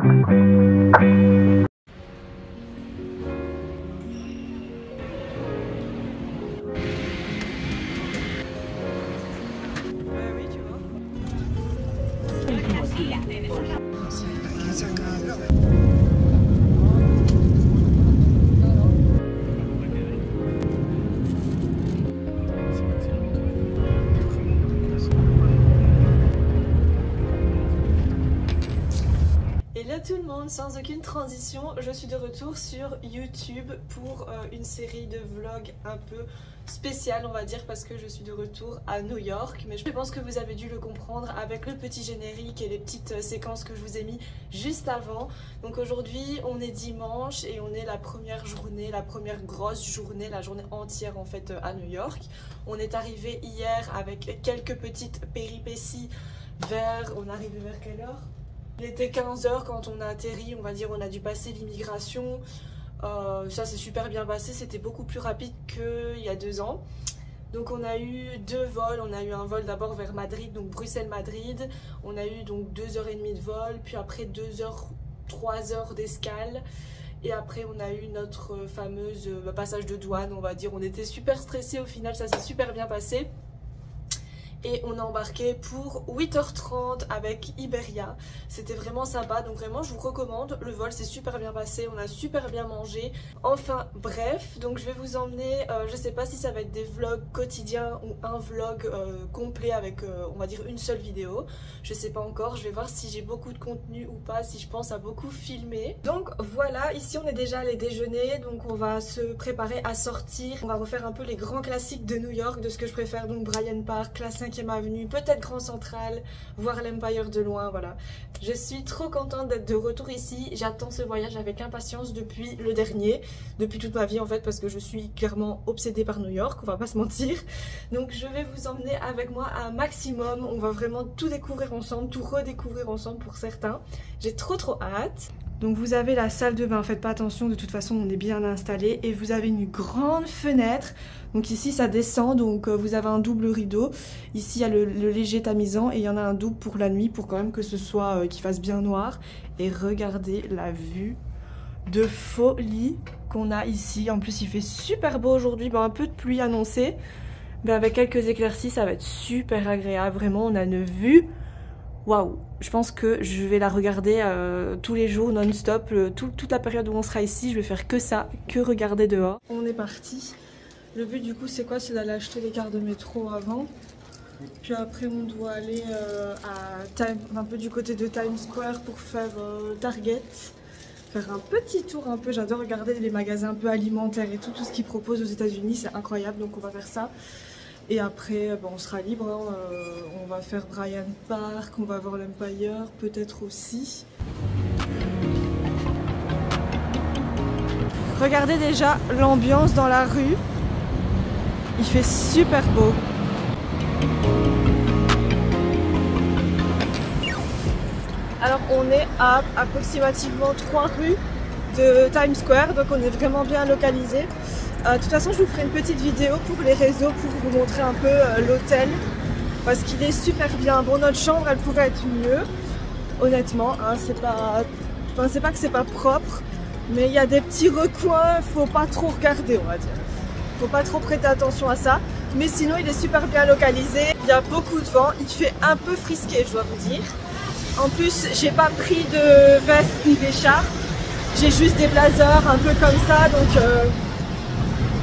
Hello tout le monde, sans aucune transition, je suis de retour sur YouTube pour une série de vlogs un peu spéciale on va dire, parce que je suis de retour à New York. Mais je pense que vous avez dû le comprendre avec le petit générique et les petites séquences que je vous ai mis juste avant. Donc aujourd'hui on est dimanche et on est la première journée, la première grosse journée, la journée entière en fait à New York. On est arrivé hier avec quelques petites péripéties on est arrivé vers quelle heure? Il était 15 h quand on a atterri, on va dire, on a dû passer l'immigration. Ça s'est super bien passé, c'était beaucoup plus rapide qu'il y a 2 ans. Donc on a eu 2 vols, on a eu un vol d'abord vers Madrid, donc Bruxelles-Madrid. On a eu donc 2h30 de vol, puis après 3 heures d'escale. Et après on a eu notre fameuse passage de douane, on va dire. On était super stressés, au final ça s'est super bien passé. Et on a embarqué pour 8h30 avec Iberia. C'était vraiment sympa, donc vraiment je vous recommande. Le vol s'est super bien passé, on a super bien mangé. Enfin bref, donc je vais vous emmener, je sais pas si ça va être des vlogs quotidiens ou un vlog complet avec on va dire une seule vidéo. Je sais pas encore, je vais voir si j'ai beaucoup de contenu ou pas, si je pense à beaucoup filmer. Donc voilà, ici on est déjà allé déjeuner, donc on va se préparer à sortir. On va refaire un peu les grands classiques de New York, de ce que je préfère, donc Bryant Park, la 5e avenue, peut-être Grand Central, voir l'Empire de loin, voilà. Je suis trop contente d'être de retour ici, j'attends ce voyage avec impatience depuis le dernier, depuis toute ma vie en fait, parce que je suis clairement obsédée par New York, on va pas se mentir. Donc je vais vous emmener avec moi un maximum, on va vraiment tout découvrir ensemble, tout redécouvrir ensemble pour certains. J'ai trop hâte. Donc vous avez la salle de bain, faites pas attention, de toute façon on est bien installé. Et vous avez une grande fenêtre, donc ici ça descend, donc vous avez un double rideau. Ici il y a le léger tamisant et il y en a un double pour la nuit, pour quand même que ce soit, qu'il fasse bien noir. Et regardez la vue de folie qu'on a ici. En plus il fait super beau aujourd'hui, bon, un peu de pluie annoncée, mais avec quelques éclaircies ça va être super agréable. Vraiment on a une vue, waouh! Je pense que je vais la regarder tous les jours non-stop, toute la période où on sera ici, je vais faire que ça, que regarder dehors. On est parti. Le but du coup c'est quoi? C'est d'aller acheter les cartes de métro avant. Puis après on doit aller un peu du côté de Times Square pour faire Target. Faire un petit tour un peu, j'adore regarder les magasins un peu alimentaires et tout ce qu'ils proposent aux États-Unis, c'est incroyable, donc on va faire ça. Et après, bon, on sera libre, hein. On va faire Bryant Park, on va voir l'Empire, peut-être aussi. Regardez déjà l'ambiance dans la rue, il fait super beau. Alors on est à approximativement 3 rues de Times Square, donc on est vraiment bien localisé. De toute façon je vous ferai une petite vidéo pour les réseaux pour vous montrer un peu l'hôtel, parce qu'il est super bien. Bon, notre chambre elle pourrait être mieux honnêtement, hein, c'est pas que c'est pas propre, mais il y a des petits recoins, faut pas trop regarder, on va dire, faut pas trop prêter attention à ça, mais sinon il est super bien localisé. Il y a beaucoup de vent, il fait un peu frisqué je dois vous dire. En plus j'ai pas pris de veste ni d'écharpe, j'ai juste des blazers un peu comme ça, donc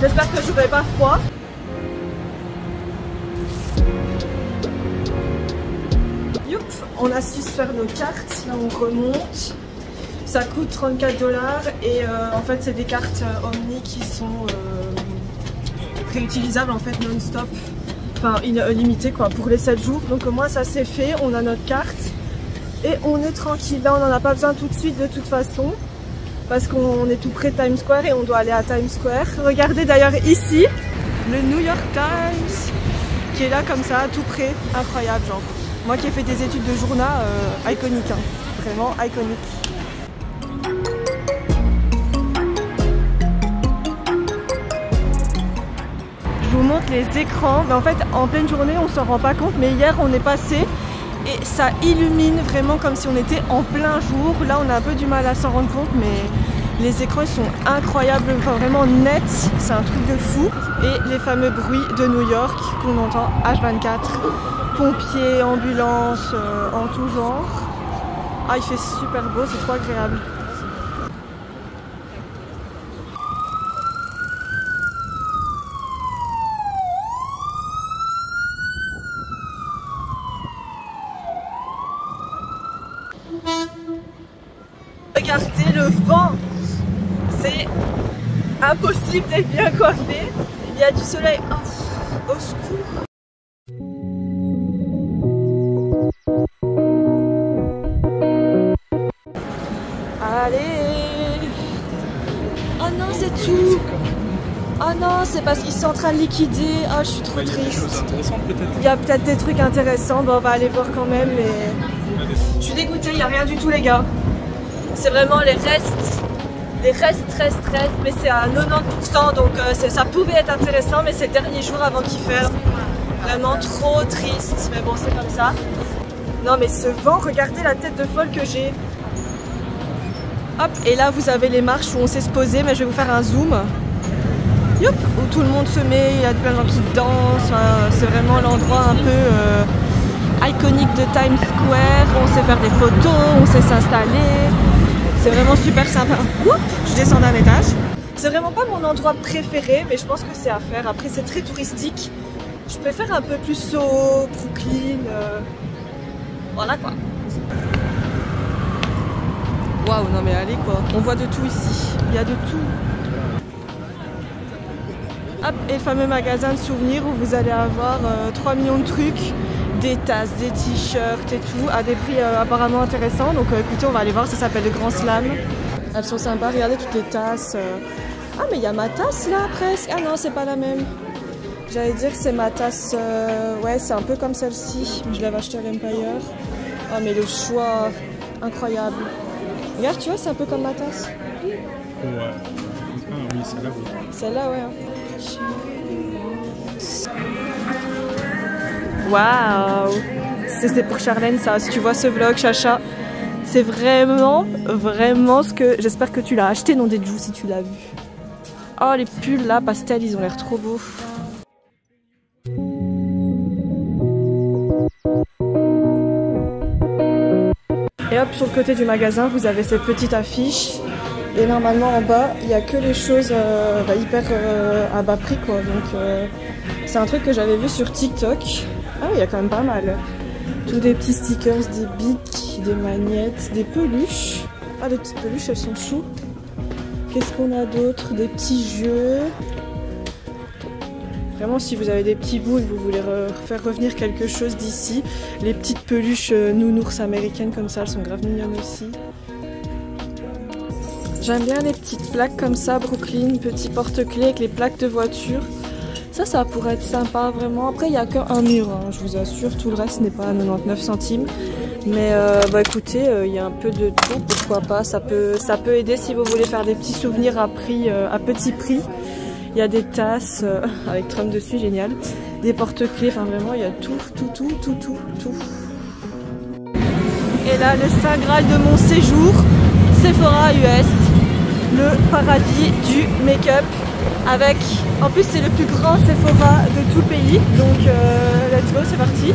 j'espère que je n'aurai pas froid. Youp, on a su se faire nos cartes, là on remonte. Ça coûte 34 $ et en fait c'est des cartes Omni qui sont réutilisables en fait non-stop, enfin limitées quoi, pour les 7 jours. Donc au moins ça c'est fait, on a notre carte et on est tranquille. Là on n'en a pas besoin tout de suite de toute façon, parce qu'on est tout près de Times Square et on doit aller à Times Square. Regardez d'ailleurs ici, le New York Times, qui est là comme ça, tout près, incroyable genre. Moi qui ai fait des études de journal, iconique, hein. Vraiment iconique. Je vous montre les écrans, mais en fait en pleine journée on s'en rend pas compte, mais hier on est passé et ça illumine vraiment comme si on était en plein jour. Là on a un peu du mal à s'en rendre compte, mais les écrans ils sont incroyables, enfin vraiment nets, c'est un truc de fou. Et les fameux bruits de New York qu'on entend H24, pompiers, ambulances, en tout genre. Ah, il fait super beau, c'est trop agréable. Regardez le vent, c'est impossible d'être bien coiffé. Il y a du soleil, oh, au secours. Allez. Oh non, c'est tout. Oh non, c'est parce qu'ils sont en train de liquider. Oh, je suis trop triste. Il y a peut-être des trucs intéressants, bon, on va aller voir quand même, mais je suis dégoûtée, il n'y a rien du tout les gars. C'est vraiment les restes, mais c'est à 90%, donc ça pouvait être intéressant, mais c'est le dernier jour avant qu'il ferme. Vraiment trop triste, mais bon, c'est comme ça. Non, mais ce vent, regardez la tête de folle que j'ai. Hop, et là vous avez les marches où on sait se poser, mais je vais vous faire un zoom. Yop, où tout le monde se met, il y a plein de gens qui dansent, enfin, c'est vraiment l'endroit un peu iconique de Times Square. On sait faire des photos, on sait s'installer. C'est vraiment super sympa. Oups, je descends d'un étage. C'est vraiment pas mon endroit préféré, mais je pense que c'est à faire. Après, c'est très touristique. Je préfère un peu plus Soho, Brooklyn. Voilà quoi. Waouh, non mais allez quoi. On voit de tout ici. Il y a de tout. Hop, et le fameux magasin de souvenirs où vous allez avoir 3 millions de trucs. Des tasses, des t-shirts et tout, à des prix apparemment intéressants. Donc écoutez, on va aller voir, ça s'appelle le Grand Slam. Elles sont sympas, regardez toutes les tasses. Ah mais il y a ma tasse là presque. Ah non, c'est pas la même. J'allais dire que c'est ma tasse, ouais c'est un peu comme celle-ci. Je l'avais achetée à l'Empire. Ah mais le choix, incroyable. Regarde, tu vois, c'est un peu comme ma tasse. Ouais. Ah oui, celle-là oui. Celle-là, ouais. Waouh! C'est pour Charlène ça, si tu vois ce vlog Chacha, c'est vraiment ce que... J'espère que tu l'as acheté, non des joues si tu l'as vu. Oh les pulls là, pastel, ils ont l'air trop beaux. Et hop, sur le côté du magasin, vous avez cette petite affiche. Et normalement en bas, il n'y a que les choses hyper à bas prix quoi. Donc c'est un truc que j'avais vu sur TikTok. Ah oui, il y a quand même pas mal. Tous des petits stickers, des bics, des magnettes, des peluches. Ah, les petites peluches, elles sont choues. Qu'est-ce qu'on a d'autre? Des petits jeux. Vraiment, si vous avez des petits bouts et que vous voulez faire revenir quelque chose d'ici, les petites peluches nounours américaines comme ça, elles sont grave mignonnes aussi. J'aime bien les petites plaques comme ça, Brooklyn, petits porte-clés avec les plaques de voiture. Ça pourrait être sympa vraiment. Après il n'y a qu'un mur, hein, je vous assure, tout le reste n'est pas à 99 centimes. Mais bah écoutez, il y a un peu de tout, pourquoi pas, ça peut aider si vous voulez faire des petits souvenirs à petit prix. Il y a des tasses avec Trump dessus, génial. Des porte-clés, enfin vraiment il y a tout. Et là le Saint Graal de mon séjour, Sephora US, le paradis du make-up. Avec, en plus c'est le plus grand Sephora de tout le pays, donc let's go, c'est parti.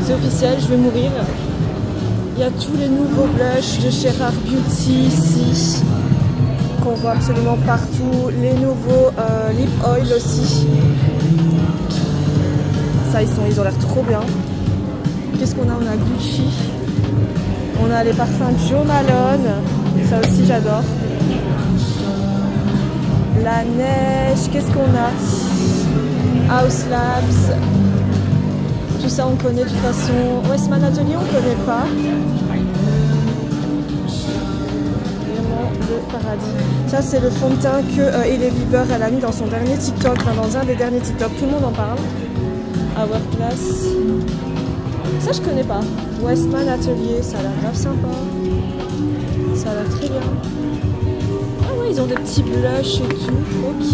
C'est officiel, je vais mourir. Il y a tous les nouveaux blushs de chez Rare Beauty ici, qu'on voit absolument partout. Les nouveaux lip oil aussi. Ça, ils ont l'air trop bien. Qu'est-ce qu'on a? On a Gucci. On a les parfums de Jo Malone. Ça aussi, j'adore. La neige, qu'est-ce qu'on a? House Labs, tout ça on connaît de toute façon. Westman Atelier on connaît pas. Vraiment le paradis. Ça c'est le fond de teint que Hailey Bieber elle a mis dans son dernier TikTok, enfin dans un des derniers TikTok, tout le monde en parle. Hourglass. Ça je connais pas. Westman Atelier, ça a l'air grave sympa. Ça a l'air très bien. Ils ont des petits blushs et tout, ok.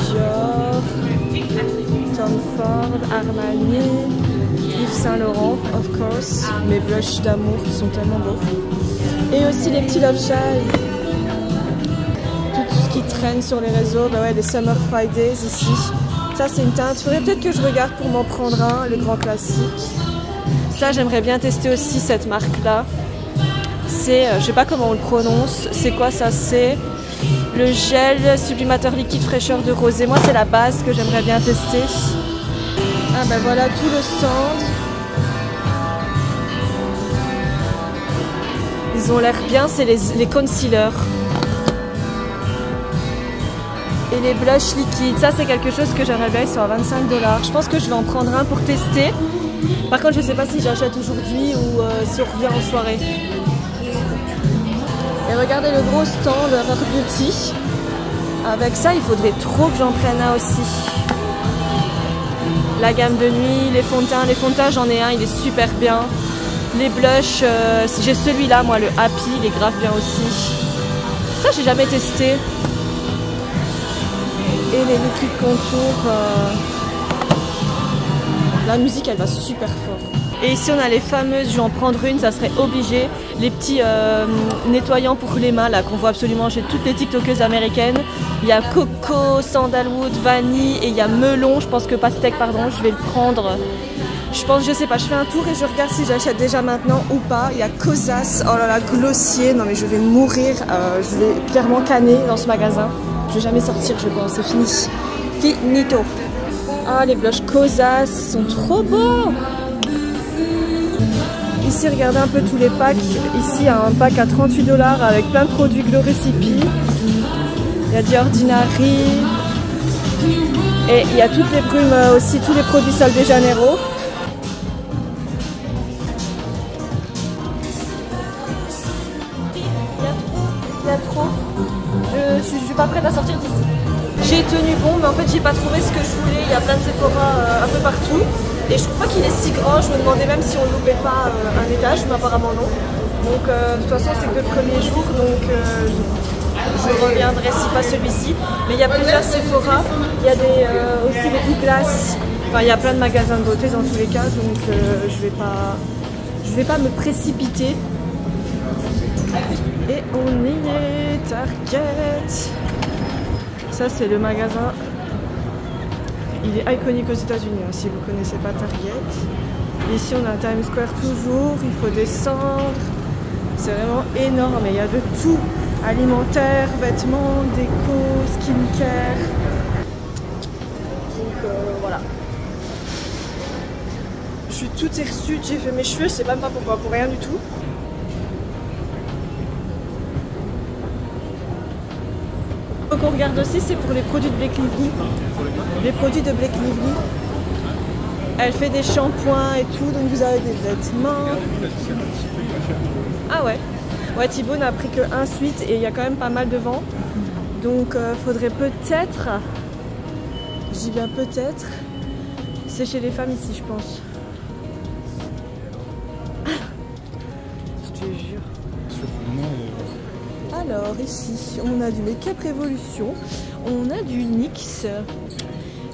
Dior, Tom Ford. Armani, Yves Saint Laurent, of course, mes blushs d'amour qui sont tellement beaux. Et aussi les petits Love Child. Tout ce qui traîne sur les réseaux, bah ouais, les Summer Fridays ici. Ça c'est une teinte, il faudrait peut-être que je regarde pour m'en prendre un, le grand classique. Ça j'aimerais bien tester aussi cette marque là. C'est, je sais pas comment on le prononce, c'est quoi ça? C'est le gel sublimateur liquide fraîcheur de rosé. Moi c'est la base que j'aimerais bien tester. Ah ben voilà tout le stand. Ils ont l'air bien, c'est les concealers. Et les blushs liquides, ça c'est quelque chose que j'aimerais bien, ils sont à 25 $. Je pense que je vais en prendre un pour tester. Par contre je sais pas si j'achète aujourd'hui ou si on revient en soirée. Et regardez le gros stand Rare Beauty. Avec ça il faudrait trop que j'en prenne un aussi. La gamme de nuit, les fonds de teint j'en ai un, il est super bien. Les blushs, j'ai celui-là moi, le Happy, il est grave bien aussi. Ça j'ai jamais testé. Et les liquides contours, la musique elle va super fort. Et ici on a les fameuses, je vais en prendre une, ça serait obligé. Les petits nettoyants pour les mains là qu'on voit absolument chez toutes les tiktokeuses américaines. Il y a coco, sandalwood, vanille et il y a melon, je pense que pastèque pardon, je vais le prendre. Je pense, je sais pas, je fais un tour et je regarde si j'achète déjà maintenant ou pas. Il y a Kosas, oh là là, glossier, non mais je vais mourir, je vais clairement canner dans ce magasin. Je vais jamais sortir, je pense, c'est fini. Finito. Ah, les blushs Kosas, ils sont trop beaux. Ici, regardez un peu tous les packs. Ici, il y a un pack à 38 $ avec plein de produits Glow Recipe. Il y a du Ordinary. Et il y a toutes les brumes aussi, tous les produits Sol de Janeiro. Il y a trop. Je suis pas prête à sortir d'ici. J'ai tenu bon, mais en fait j'ai pas trouvé ce que je voulais. Il y a plein de Sephora un peu partout. Et je trouve pas qu'il est si grand. Je me demandais même si on loupait pas un étage, mais apparemment non. Donc de toute façon c'est que le premier jour, donc je reviendrai si pas celui-ci. Mais il y a plusieurs Sephora. Il y a aussi des Douglas. Enfin il y a plein de magasins de beauté dans tous les cas. Donc je vais pas me précipiter. Et on y est, Target. Ça c'est le magasin. Il est iconique aux États-Unis, hein, si vous ne connaissez pas Target. Ici on a Times Square toujours, il faut descendre. C'est vraiment énorme, il y a de tout. Alimentaire, vêtements, déco, skincare. Donc voilà. Je suis toute hirsute, j'ai fait mes cheveux, je sais même pas pourquoi, pour rien du tout. Ce qu'on regarde aussi, c'est pour les produits de Blake Lively. Les produits de Blake Lively. Elle fait des shampoings et tout, donc vous avez des vêtements. Ah ouais. Ouais, Thibaut n'a pris que un suite et il y a quand même pas mal de vent. Donc faudrait peut-être, je dis bien peut-être, c'est chez les femmes ici je pense. Je te jure. Alors ici on a du Make-up Revolution, on a du NYX.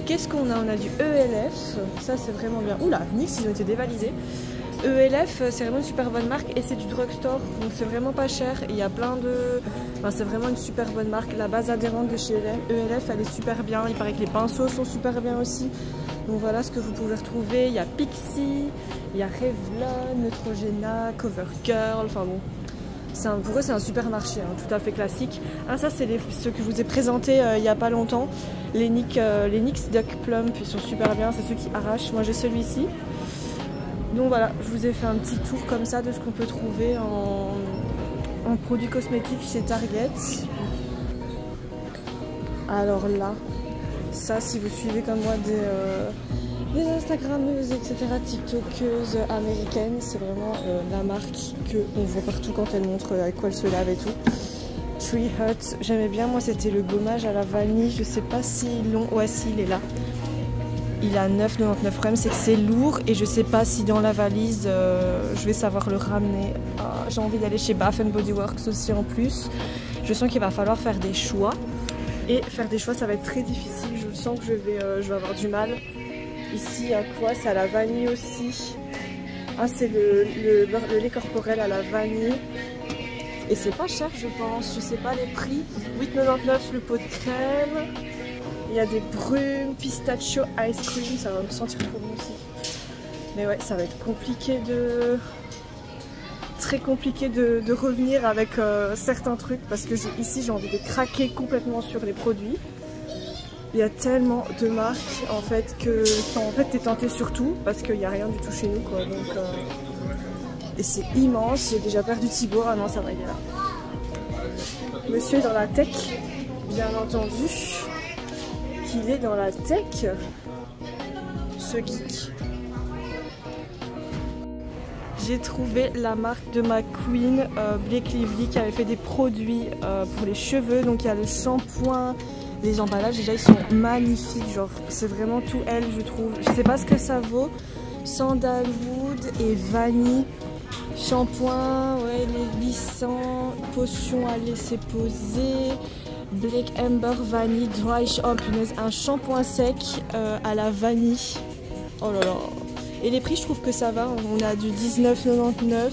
Qu'est-ce qu'on a? On a du ELF, ça c'est vraiment bien. Oula, NYX ils ont été dévalisés. ELF c'est vraiment une super bonne marque et c'est du drugstore, donc c'est vraiment pas cher. Il y a plein de... Enfin c'est vraiment une super bonne marque. La base adhérente de chez ELF elle est super bien. Il paraît que les pinceaux sont super bien aussi. Donc voilà ce que vous pouvez retrouver. Il y a Pixi, il y a Revlon, Neutrogena, CoverGirl, enfin bon. Pour eux c'est un supermarché, hein, tout à fait classique. Ah ça c'est ceux que je vous ai présentés il n'y a pas longtemps. Les NYX Duck Plump, ils sont super bien, c'est ceux qui arrachent. Moi j'ai celui-ci. Donc voilà, je vous ai fait un petit tour comme ça de ce qu'on peut trouver en produits cosmétiques chez Target. Alors là, ça si vous suivez comme moi des Instagrammeuses, etc., TikTokeuses américaines, c'est vraiment la marque qu'on voit partout quand elles montrent avec quoi elles se lavent et tout. Tree Hut, j'aimais bien, moi c'était le gommage à la vanille, je sais pas s'ils l'ont, ouais si il est là. Il a 9,99 €. Le problème c'est que c'est lourd et je sais pas si dans la valise je vais savoir le ramener. Ah, j'ai envie d'aller chez Bath & Body Works aussi en plus. Je sens qu'il va falloir faire des choix. Et faire des choix ça va être très difficile, je sens que je vais avoir du mal. Ici, à quoi? C'est à la vanille aussi. Ah, c'est le lait corporel à la vanille. Et c'est pas cher, je pense. Je sais pas les prix. 8,99 le pot de crème. Il y a des brumes, pistachio ice cream. Ça va me sentir trop bon aussi. Mais ouais, ça va être compliqué de... Très compliqué de revenir avec certains trucs. Parce que ici, j'ai envie de craquer complètement sur les produits. Il y a tellement de marques en fait que en fait t'es tenté sur tout parce qu'il n'y a rien du tout chez nous quoi. Donc, et c'est immense, j'ai déjà perdu Thibaut, ah non ça va, il est là. Monsieur est dans la tech, bien entendu qu'il est dans la tech, ce geek. J'ai trouvé la marque de ma queen, Blake Lively, qui avait fait des produits pour les cheveux. Donc il y a le shampoing. Les emballages déjà ils sont magnifiques, genre c'est vraiment tout elle je trouve. Je sais pas ce que ça vaut. Sandalwood et vanille. Shampoing, ouais, les lissants, potion à laisser poser. Black Amber vanille, dry shampoo, punaise, un shampoing sec à la vanille. Oh là là. Et les prix je trouve que ça va, on a du 19,99.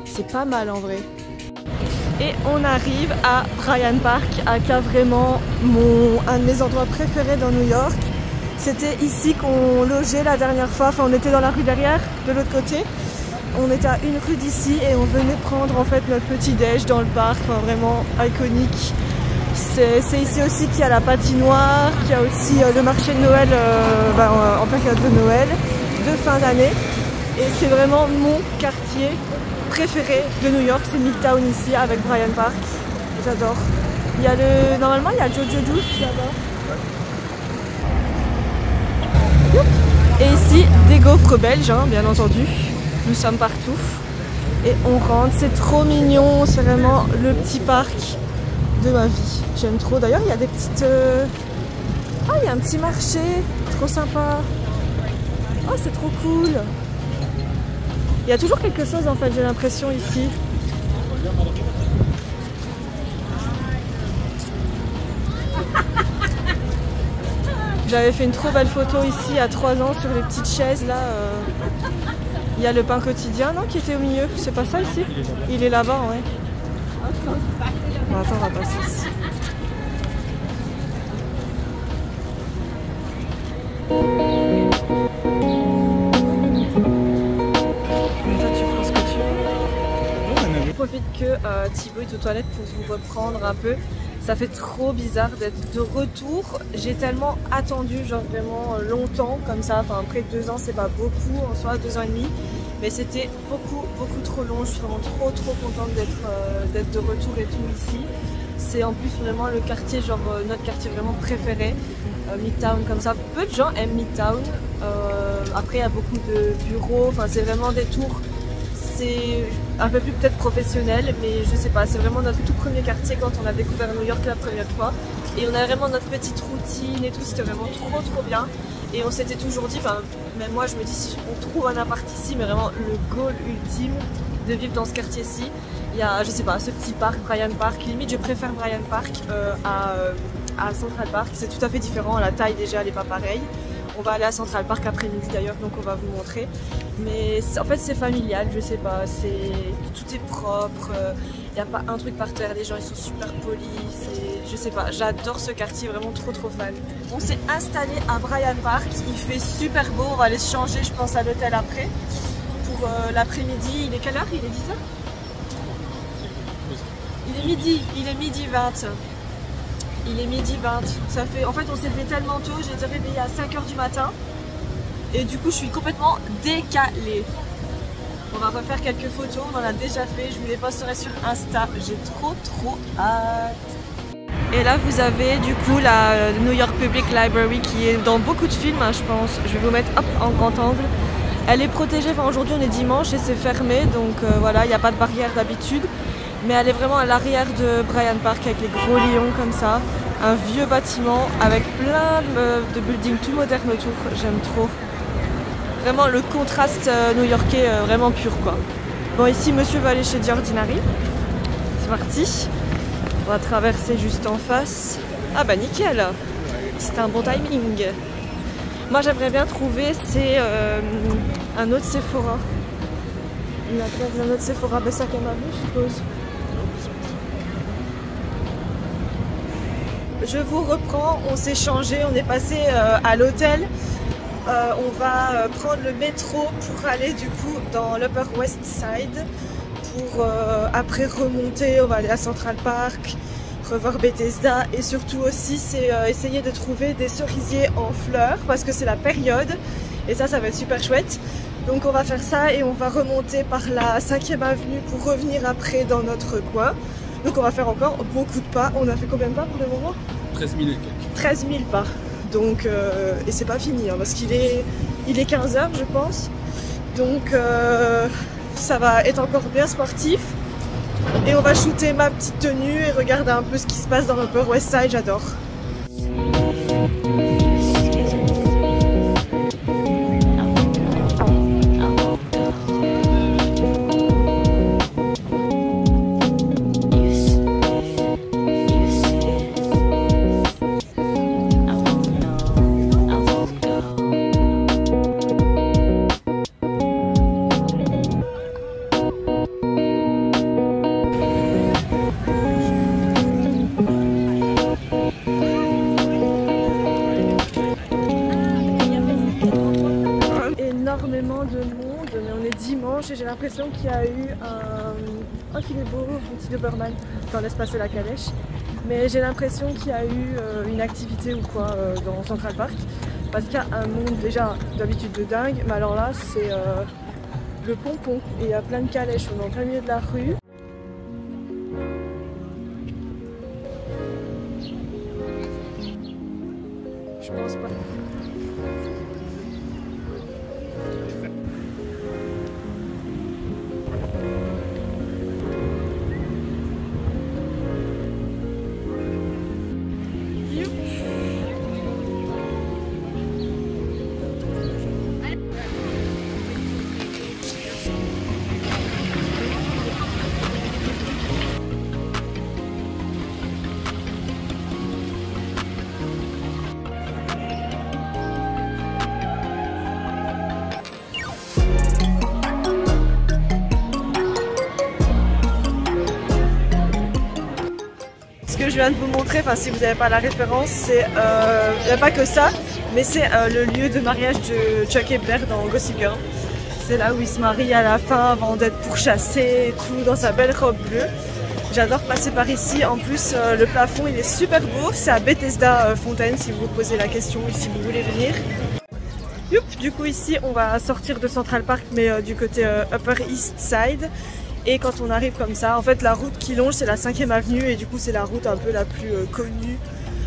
C'est pas mal en vrai. Et on arrive à Bryant Park, à vraiment un de mes endroits préférés dans New York. C'était ici qu'on logeait la dernière fois, enfin on était dans la rue derrière, de l'autre côté. On était à une rue d'ici et on venait prendre en fait notre petit déj dans le parc, enfin, vraiment iconique. C'est ici aussi qu'il y a la patinoire, qu'il y a aussi le marché de Noël en période de Noël, de fin d'année. Et c'est vraiment mon quartier préféré de New York, c'est Midtown ici avec Bryant Park. J'adore. Il y a normalement il y a Jojo Juice là-bas. Et ici des gaufres belges, hein, bien entendu. Nous sommes partout. Et on rentre, c'est trop mignon, c'est vraiment le petit parc de ma vie. J'aime trop. D'ailleurs il y a des petites... Ah, il y a un petit marché, trop sympa. Oh, c'est trop cool. Il y a toujours quelque chose en fait, j'ai l'impression ici. J'avais fait une trop belle photo ici à 3 ans sur les petites chaises là. Il y a le pain quotidien, non, qui était au milieu. C'est pas ça ici? Il est là-bas, ouais. Bon, attends, on va passer ici. Je profite que Thibaut est aux toilettes pour vous reprendre un peu. Ça fait trop bizarre d'être de retour. J'ai tellement attendu, genre vraiment longtemps comme ça. Enfin, après 2 ans, c'est pas beaucoup en soi, 2 ans et demi. Mais c'était beaucoup trop long. Je suis vraiment trop contente d'être de retour et tout ici. C'est en plus vraiment le quartier, genre notre quartier vraiment préféré. Midtown comme ça. Peu de gens aiment Midtown. Après, il y a beaucoup de bureaux. Enfin, c'est vraiment des tours. C'est un peu plus peut-être professionnel, mais je sais pas, c'est vraiment notre tout premier quartier quand on a découvert New York la première fois. Et on a vraiment notre petite routine et tout, c'était vraiment trop bien. Et on s'était toujours dit, enfin même moi je me dis si on trouve un appart ici, mais vraiment le goal ultime de vivre dans ce quartier-ci. Il y a, je sais pas, ce petit parc, Bryant Park, limite je préfère Bryant Park à Central Park, c'est tout à fait différent, la taille déjà elle est pas pareille. On va aller à Central Park après-midi d'ailleurs, donc on va vous montrer. Mais en fait c'est familial, je sais pas, tout est propre, il n'y a pas un truc par terre, les gens ils sont super polis, je sais pas, j'adore ce quartier, vraiment trop fan. On s'est installé à Bryant Park, il fait super beau, on va aller se changer je pense à l'hôtel après. Pour l'après-midi, il est quelle heure? Il est 10h? Il est midi 20. Il est midi 20, ça fait... En fait on s'est levé tellement tôt, j'ai été réveillée à 5h du matin. Et du coup je suis complètement décalée. On va refaire quelques photos, on en a déjà fait, je vous les posterai sur Insta. J'ai trop hâte. Et là vous avez du coup la New York Public Library qui est dans beaucoup de films hein, je pense. Je vais vous mettre hop, en grand angle. Elle est protégée, enfin aujourd'hui on est dimanche et c'est fermé. Donc voilà, il n'y a pas de barrière d'habitude. Mais elle est vraiment à l'arrière de Bryant Park avec les gros lions comme ça. Un vieux bâtiment avec plein de buildings tout modernes autour. J'aime trop. Vraiment le contraste new-yorkais vraiment pur quoi. Bon ici monsieur va aller chez The Ordinary. C'est parti. On va traverser juste en face. Ah bah nickel. C'est un bon timing. Moi j'aimerais bien trouver, c'est un autre Sephora. Une adresse d'un autre Sephora, ben ça qu'on a vu, je suppose. Je vous reprends, on s'est changé, on est passé à l'hôtel. On va prendre le métro pour aller du coup dans l'Upper West Side. Pour après remonter, on va aller à Central Park, revoir Bethesda et surtout aussi c'est essayer de trouver des cerisiers en fleurs parce que c'est la période et ça va être super chouette. Donc on va faire ça et on va remonter par la 5e avenue pour revenir après dans notre coin. Donc on va faire encore beaucoup de pas. On a fait combien de pas pour le moment? 13 000 et quelques. 13 000 pas. Donc, et c'est pas fini hein, parce qu'il est 15 h je pense. Donc ça va être encore bien sportif. Et on va shooter ma petite tenue et regarder un peu ce qui se passe dans l'Upper West Side, j'adore. Énormément de monde, mais on est dimanche et j'ai l'impression qu'il y a eu un... Oh qu'il est beau, un petit Doberman. Attends, laisse passer la calèche. Mais j'ai l'impression qu'il y a eu une activité ou quoi dans Central Park. Parce qu'il y a un monde déjà d'habitude de dingue, mais alors là c'est le pompon. Et il y a plein de calèches, on est en plein milieu de la rue. Je pense pas. Ce que je viens de vous montrer, enfin si vous n'avez pas la référence, c'est il n'y a pas que ça, mais c'est le lieu de mariage de Chuck et Blair dans Gossip Girl. C'est là où il se marie à la fin avant d'être pourchassé et tout dans sa belle robe bleue. J'adore passer par ici. En plus, le plafond il est super beau. C'est à Bethesda Fontaine si vous vous posez la question et si vous voulez venir. Youp, du coup ici on va sortir de Central Park mais du côté Upper East Side. Et quand on arrive comme ça, en fait la route qui longe c'est la 5e avenue et du coup c'est la route un peu la plus connue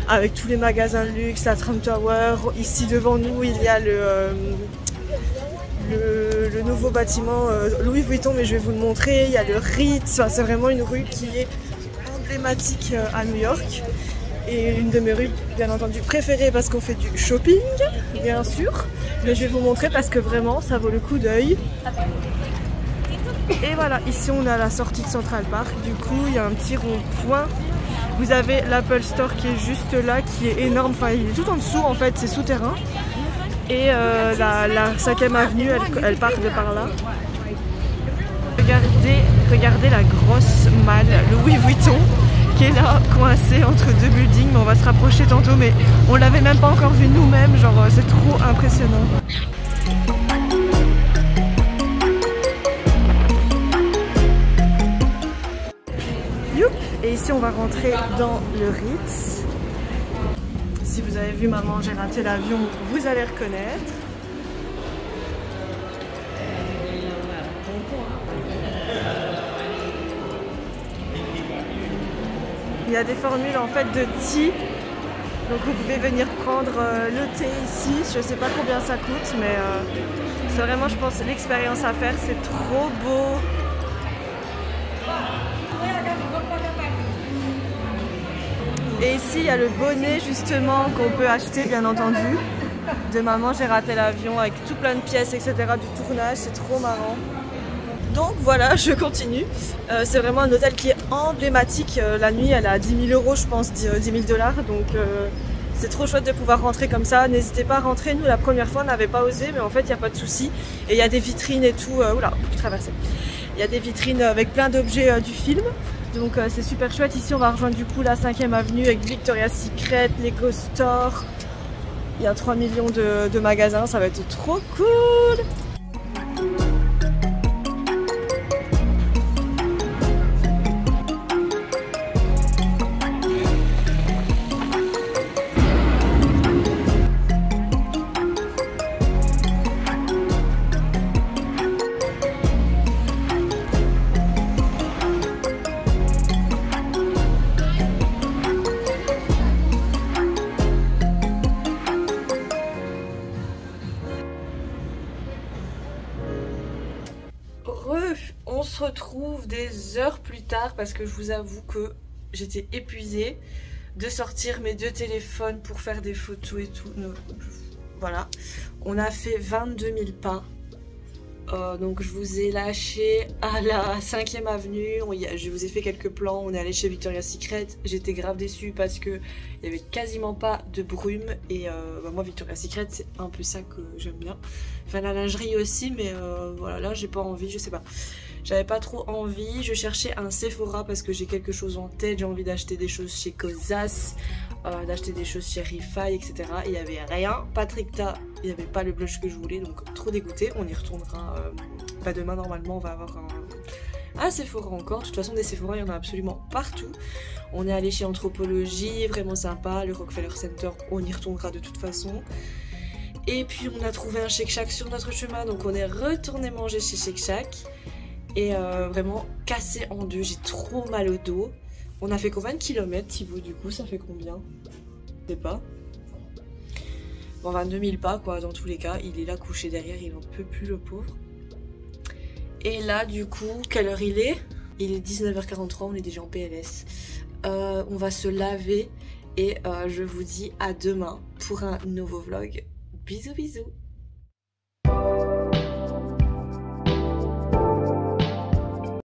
avec tous les magasins de luxe, la Trump Tower. Ici devant nous il y a le nouveau bâtiment Louis Vuitton, mais je vais vous le montrer. Il y a le Ritz, enfin, c'est vraiment une rue qui est emblématique à New York. Et une de mes rues bien entendu préférées parce qu'on fait du shopping bien sûr. Mais je vais vous montrer parce que vraiment ça vaut le coup d'œil. Et voilà, ici on a la sortie de Central Park, du coup il y a un petit rond-point. Vous avez l'Apple Store qui est juste là, qui est énorme, enfin il est tout en dessous en fait, c'est souterrain. Et la 5e avenue, elle part de par là. Regardez la grosse malle Louis Vuitton qui est là, coincée entre deux buildings, mais on va se rapprocher tantôt, mais on l'avait même pas encore vu nous-mêmes, genre c'est trop impressionnant. Et ici on va rentrer dans le Ritz. Si vous avez vu Maman j'ai raté l'avion, vous allez reconnaître. Il y a des formules en fait de thé. Donc vous pouvez venir prendre le thé ici. Je sais pas combien ça coûte, mais c'est vraiment je pense l'expérience à faire. C'est trop beau. Et ici il y a le bonnet justement qu'on peut acheter bien entendu de Maman j'ai raté l'avion avec tout plein de pièces etc. du tournage, c'est trop marrant. Donc voilà, je continue. C'est vraiment un hôtel qui est emblématique. La nuit elle est à 10 000 € je pense, 10 000 $. Donc C'est trop chouette de pouvoir rentrer comme ça. N'hésitez pas à rentrer. Nous, la première fois, on n'avait pas osé, mais en fait, il n'y a pas de souci. Et il y a des vitrines et tout. Oula, je traversais. Il y a des vitrines avec plein d'objets du film. Donc c'est super chouette. Ici, on va rejoindre du coup la 5e avenue avec Victoria's Secret, Lego Store. Il y a 3 millions de magasins. Ça va être trop cool. On se retrouve des heures plus tard parce que je vous avoue que j'étais épuisée de sortir mes 2 téléphones pour faire des photos et tout. Voilà, on a fait 22 000 pas. Donc je vous ai lâché à la 5e avenue, je vous ai fait quelques plans, on est allé chez Victoria's Secret, j'étais grave déçue parce que il n'y avait quasiment pas de brume et moi Victoria's Secret c'est un peu ça que j'aime bien, enfin la lingerie aussi mais voilà là j'ai pas envie, je sais pas, j'avais pas trop envie, je cherchais un Sephora parce que j'ai quelque chose en tête, j'ai envie d'acheter des choses chez Kosas, d'acheter des choses chez Rifaille etc. Il n'y avait rien, Patricta, il n'y avait pas le blush que je voulais donc trop dégoûté, on y retournera pas demain normalement, on va avoir un Sephora encore, de toute façon des Sephora il y en a absolument partout. On est allé chez Anthropologie, vraiment sympa, le Rockefeller Center on y retournera de toute façon. Et puis on a trouvé un Shake Shack sur notre chemin donc on est retourné manger chez Shake Shack. Et vraiment cassé en deux, j'ai trop mal au dos. On a fait combien de kilomètres Thibaut du coup, ça fait combien? Je sais pas. Bon 22 000 pas quoi dans tous les cas, il est là couché derrière, il en peut plus le pauvre. Et là du coup, quelle heure il est? Il est 19h43, on est déjà en PLS. On va se laver et je vous dis à demain pour un nouveau vlog. Bisous bisous.